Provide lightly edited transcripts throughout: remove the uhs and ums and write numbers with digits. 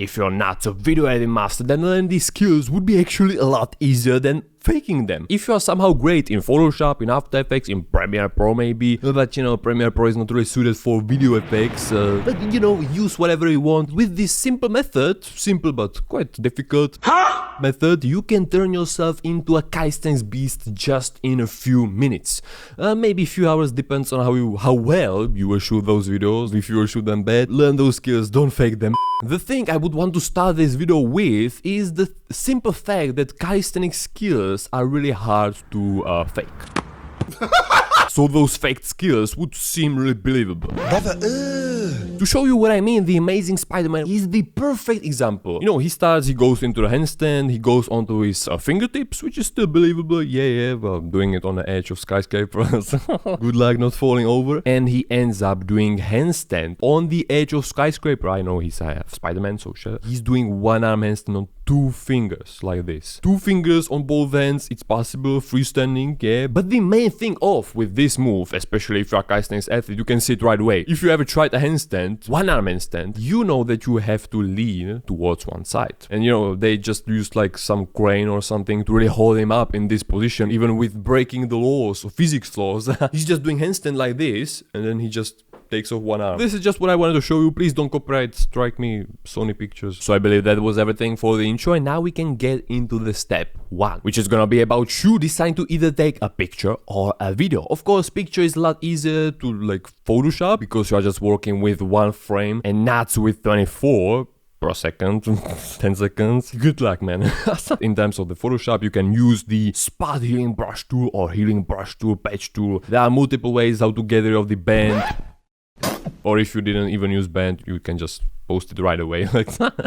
If you're not a video editing master, then learning these skills would be actually a lot easier than faking them. If you are somehow great in Photoshop, in After Effects, in Premiere Pro maybe, but you know, Premiere Pro is not really suited for video effects, but you know, use whatever you want. With this simple method, simple but quite difficult method, you can turn yourself into a calisthenics beast just in a few minutes. Maybe a few hours, depends on how well you will shoot those videos. If you will shoot them bad, learn those skills, don't fake them. The thing I would want to start this video with is the simple fact that calisthenics skills are really hard to fake. So those faked skills would seem really believable. To show you what I mean, the Amazing Spider-Man is the perfect example. You know, he goes into the handstand, he goes onto his fingertips, which is still believable. Yeah, well, doing it on the edge of skyscrapers. Good luck not falling over. And he ends up doing handstand on the edge of skyscraper. I know he's Spider-Man, so sure. He's doing one arm handstand on 2 fingers, like this. 2 fingers on both hands, it's possible, freestanding, yeah. But the main thing off with this move, especially if you're a calisthenics athlete, you can see it right away. If you ever tried a handstand, one arm handstand, you know that you have to lean towards one side. And you know, they just used like some crane or something to really hold him up in this position, even with breaking the laws of physics laws. He's just doing handstand like this, and then he just takes off one arm. This is just what I wanted to show you. Please don't copyright strike me, Sony Pictures. So I believe that was everything for the intro, and now we can get into the step 1, which is gonna be about you deciding to either take a picture or a video. Of course, picture is a lot easier to like Photoshop because you are just working with one frame and not with 24 per second, 10 seconds. Good luck, man. In terms of the Photoshop, you can use the spot healing brush tool or healing brush tool, patch tool. There are multiple ways how to get rid of the band. Or if you didn't even use band, you can just post it right away.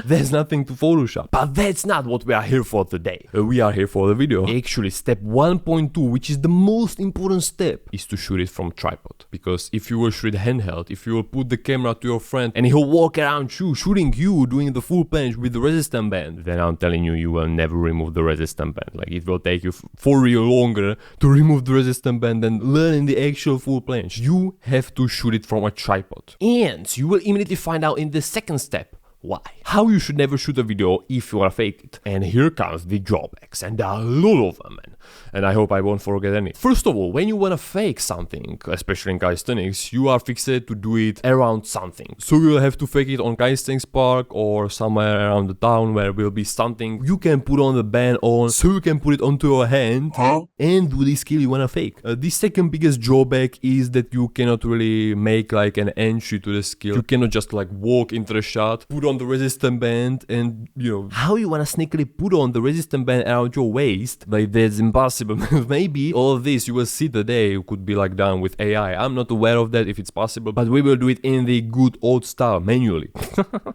There's nothing to Photoshop. But that's not what we are here for today. We are here for the video. Actually, step 1.2, which is the most important step, is to shoot it from tripod. Because if you will shoot handheld, if you will put the camera to your friend and he'll walk around you, shooting you, doing the full planche with the resistance band, then I'm telling you, you will never remove the resistance band. Like, it will take you for real longer to remove the resistance band than learning the actual full planche. You have to shoot it from a tripod. And you will immediately find out in the second step why. How you should never shoot a video if you wanna fake it. And here comes the drawbacks, and there are a lot of them, man. And I hope I won't forget any. First of all, when you wanna fake something, especially in calisthenics, you are fixated to do it around something. So you will have to fake it on calisthenics park or somewhere around the town where will be something you can put on the band on, so you can put it onto your hand and do the skill you wanna fake. The second biggest drawback is that you cannot really make like an entry to the skill. You cannot just like walk into the shot, put on the resistance band, and you know how you wanna sneakily put on the resistance band around your waist. Like, that's impossible. Maybe all of this you will see today could be like done with AI. I'm not aware of that if it's possible, but we will do it in the good old style, manually.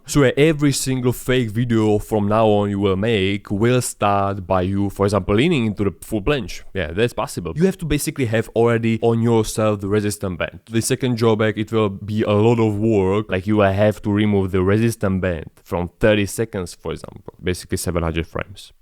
So every single fake video from now on you will make will start by you, for example, leaning into the full planche. Yeah, that's possible. You have to basically have already on yourself the resistance band. The second drawback, it will be a lot of work. Like, you will have to remove the resistance band from 30 seconds, for example, basically 700 frames.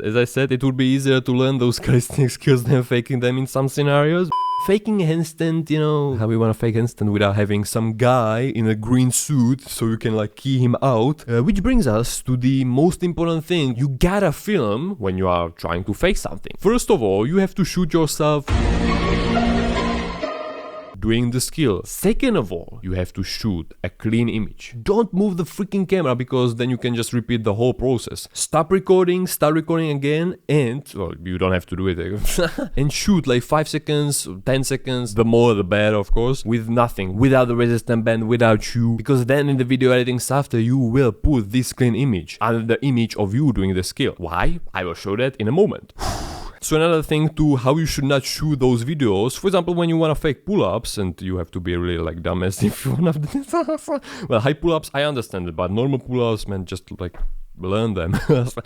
As I said, it would be easier to learn those calisthenics skills than faking them in some scenarios. Faking a handstand, you know, how we wanna fake handstand without having some guy in a green suit so you can like key him out. Which brings us to the most important thing you gotta film when you are trying to fake something. First of all, you have to shoot yourself doing the skill. Second of all, you have to shoot a clean image. Don't move the freaking camera, because then you can just repeat the whole process. Stop recording, start recording again, and, well, you don't have to do it and shoot like 5 seconds, 10 seconds, the more the better, of course, with nothing, without the resistance band, without you, because then in the video editing software you will put this clean image under the image of you doing the skill. Why? I will show that in a moment. So another thing to how you should not shoot those videos, for example, when you want to fake pull-ups, and you have to be really like dumbass if you want to. Well, high pull-ups, I understand it, but normal pull-ups, man, just like learn them.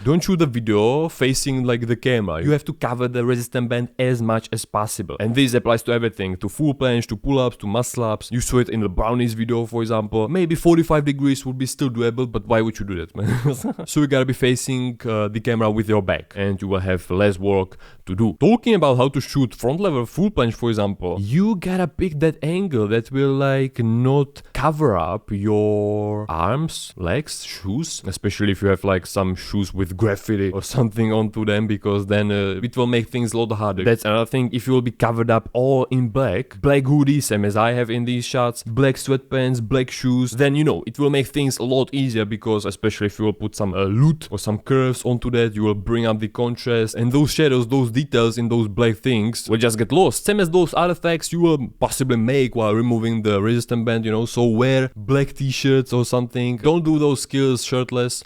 Don't shoot the video facing like the camera. You have to cover the resistance band as much as possible. And this applies to everything, to full planche, to pull-ups, to muscle-ups. You saw it in the brownies video, for example. Maybe 45 degrees would be still doable, but why would you do that, man? So you gotta be facing the camera with your back, and you will have less work to do. Talking about how to shoot front level full planche, for example, you gotta pick that angle that will like not cover up your arms, legs, shoes, especially if you have like some shoes with graffiti or something onto them, because then it will make things a lot harder. That's another thing. If you will be covered up all in black hoodies, same as I have in these shots, black sweatpants, black shoes, then you know it will make things a lot easier, because especially if you will put some loot or some curves onto that, you will bring up the contrast, and those shadows, those details in those black things will just get lost. Same as those artifacts you will possibly make while removing the resistance band, you know. So wear black t-shirts or something. Don't do those skills shirtless.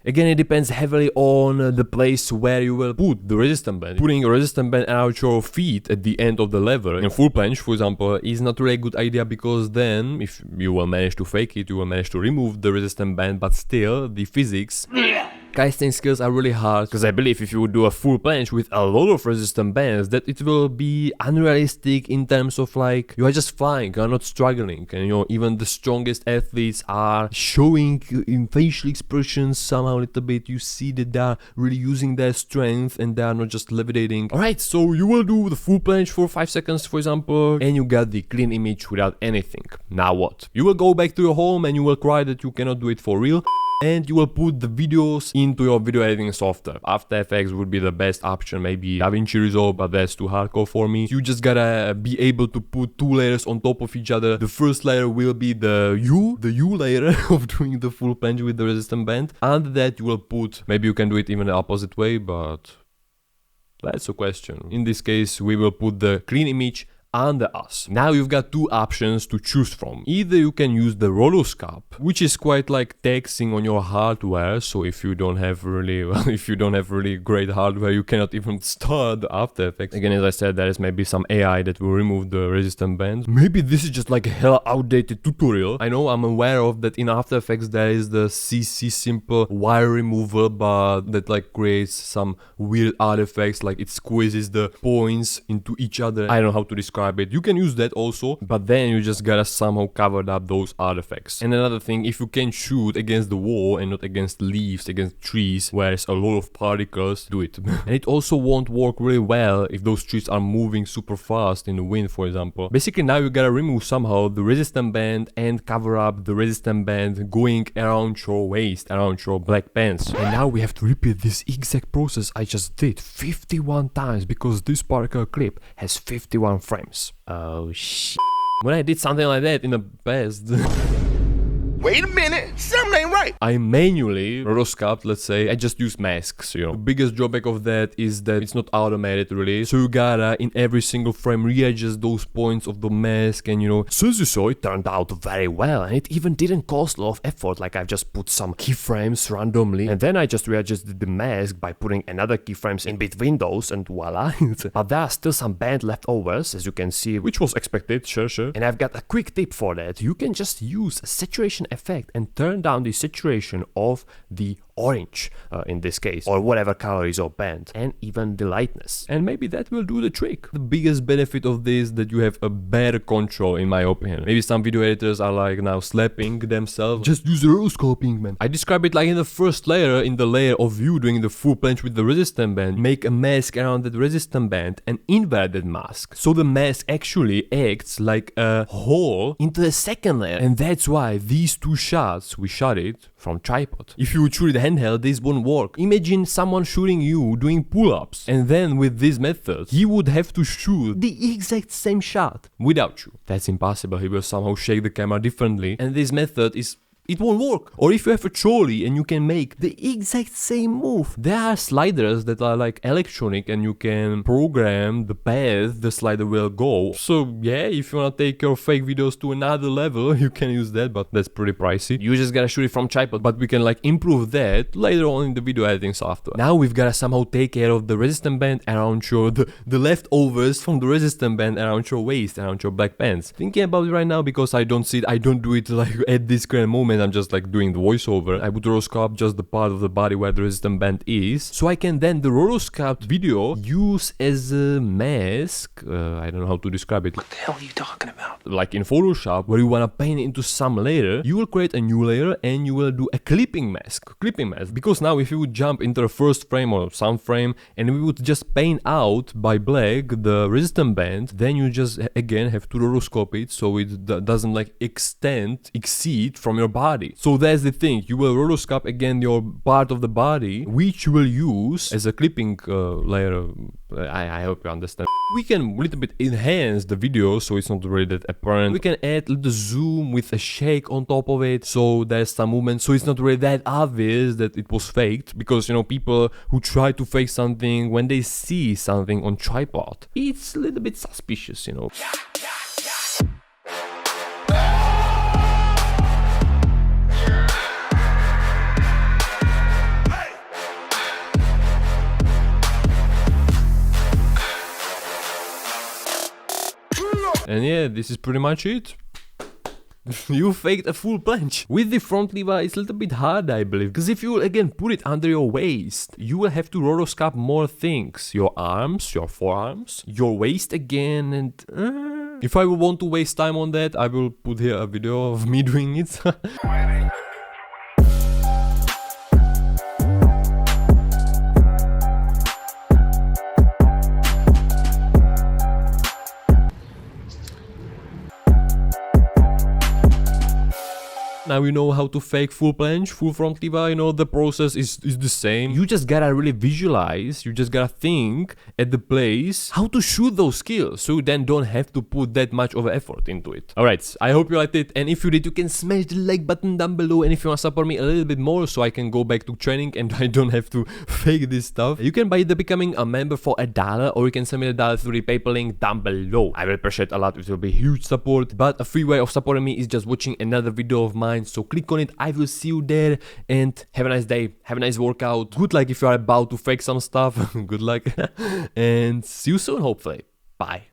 Again, it depends heavily on the place where you will put the resistance band. Putting a resistance band around your feet at the end of the level in full planche, for example, is not really a good idea, because then if you will manage to fake it, you will manage to remove the resistance band, but still the physics Calisthenics skills are really hard, because I believe if you would do a full planche with a lot of resistance bands, that it will be unrealistic in terms of like, you are just flying, you are not struggling, and you know, even the strongest athletes are showing in facial expressions somehow a little bit, you see that they are really using their strength and they are not just levitating. Alright, so you will do the full planche for 5 seconds, for example, and you got the clean image without anything. Now what? You will go back to your home and you will cry that you cannot do it for real, and you will put the videos into your video editing software. After Effects would be the best option, maybe DaVinci Resolve, but that's too hardcore for me. You just gotta be able to put 2 layers on top of each other. The first layer will be the U layer of doing the full planche with the resistance band. Under that you will put, maybe you can do it even the opposite way, but that's a question. In this case we will put the clean image under us. Now you've got 2 options to choose from. Either you can use the rotoscope, which is quite like taxing on your hardware, so if you don't have really great hardware, you cannot even start the After Effects. Again, as I said, there is maybe some AI that will remove the resistance bands. Maybe this is just like a hell outdated tutorial. I know, I'm aware of that in After Effects there is the CC simple wire removal, but that like creates some weird artifacts, like it squeezes the points into each other. I don't know how to describe it. You can use that also, but then you just gotta somehow cover up those artifacts. And another thing, if you can shoot against the wall and not against leaves, against trees, where there's a lot of particles, do it. And it also won't work really well if those trees are moving super fast in the wind, for example. Basically now you gotta remove somehow the resistance band and cover up the resistance band going around your waist, around your black pants. And now we have to repeat this exact process I just did 51 times, because this particular clip has 51 frames. Oh shit. When I did something like that in the past Wait a minute, something ain't right. I manually rotoscoped, let's say. I just use masks, you know. The biggest drawback of that is that it's not automated really. So you gotta, in every single frame, readjust those points of the mask, and you know, since you saw, it turned out very well, and it even didn't cost a lot of effort. Like I've just put some keyframes randomly, and then I just readjusted the mask by putting another keyframes in between those, and voila. But there are still some band leftovers, as you can see, which was expected, sure. And I've got a quick tip for that. You can just use a saturation effect and turn down the saturation of the orange in this case, or whatever color is your band, and even the lightness, and maybe that will do the trick. The biggest benefit of this, that you have a better control, in my opinion. Maybe some video editors are like now slapping themselves, just use rotoscoping, man. I describe it like in the first layer, in the layer of you doing the full planche with the resistance band, make a mask around that resistance band and invert that mask, so the mask actually acts like a hole into the second layer. And that's why these 2 shots, we shot it from tripod. If you would shoot it handheld, this won't work. Imagine someone shooting you doing pull-ups, and then with this method he would have to shoot the exact same shot without you. That's impossible. He will somehow shake the camera differently, and this method is, it won't work. Or if you have a trolley and you can make the exact same move. There are sliders that are like electronic, and you can program the path the slider will go. So yeah, if you wanna take your fake videos to another level, you can use that, but that's pretty pricey. You just gotta shoot it from tripod, but we can like improve that later on in the video editing software. Now we've gotta somehow take care of the resistance band around your, the leftovers from the resistance band around your waist, around your black pants. Thinking about it right now, because I don't see it, I don't do it like at this current moment. moment I'm just like doing the voiceover, I would rotoscope just the part of the body where the resistance band is, so I can then the rotoscoped video use as a mask. I don't know how to describe it. What the hell are you talking about? Like in Photoshop, where you wanna paint into some layer, you will create a new layer and you will do a clipping mask. Because now if you would jump into the first frame or some frame and we would just paint out by black the resistance band, then you just again have to rotoscope it so it doesn't like exceed from your body. So that's the thing, you will rotoscope again your part of the body which you will use as a clipping layer. I hope you understand. We can a little bit enhance the video so it's not really that apparent. We can add a little zoom with a shake on top of it so there's some movement, so it's not really that obvious that it was faked, because you know, people who try to fake something, when they see something on tripod, it's a little bit suspicious, you know. And yeah, this is pretty much it. You faked a full planche. With the front lever, it's a little bit hard, I believe, because if you will again put it under your waist, you will have to rotoscope more things. Your arms, your forearms, your waist again, and if I will want to waste time on that, I will put here a video of me doing it. Now you know how to fake full planche, full front lever, you know, the process is the same. You just gotta really visualize, you just gotta think at the place how to shoot those skills, so you then don't have to put that much of effort into it. Alright, I hope you liked it, and if you did, you can smash the like button down below, and if you wanna support me a little bit more so I can go back to training and I don't have to fake this stuff, you can buy the becoming a member for $1, or you can send me $1 through the PayPal link down below. I will appreciate a lot, it will be huge support, but a free way of supporting me is just watching another video of mine. So click on it, I will see you there, and have a nice day, have a nice workout, good luck if you are about to fake some stuff, good luck, and see you soon hopefully, bye.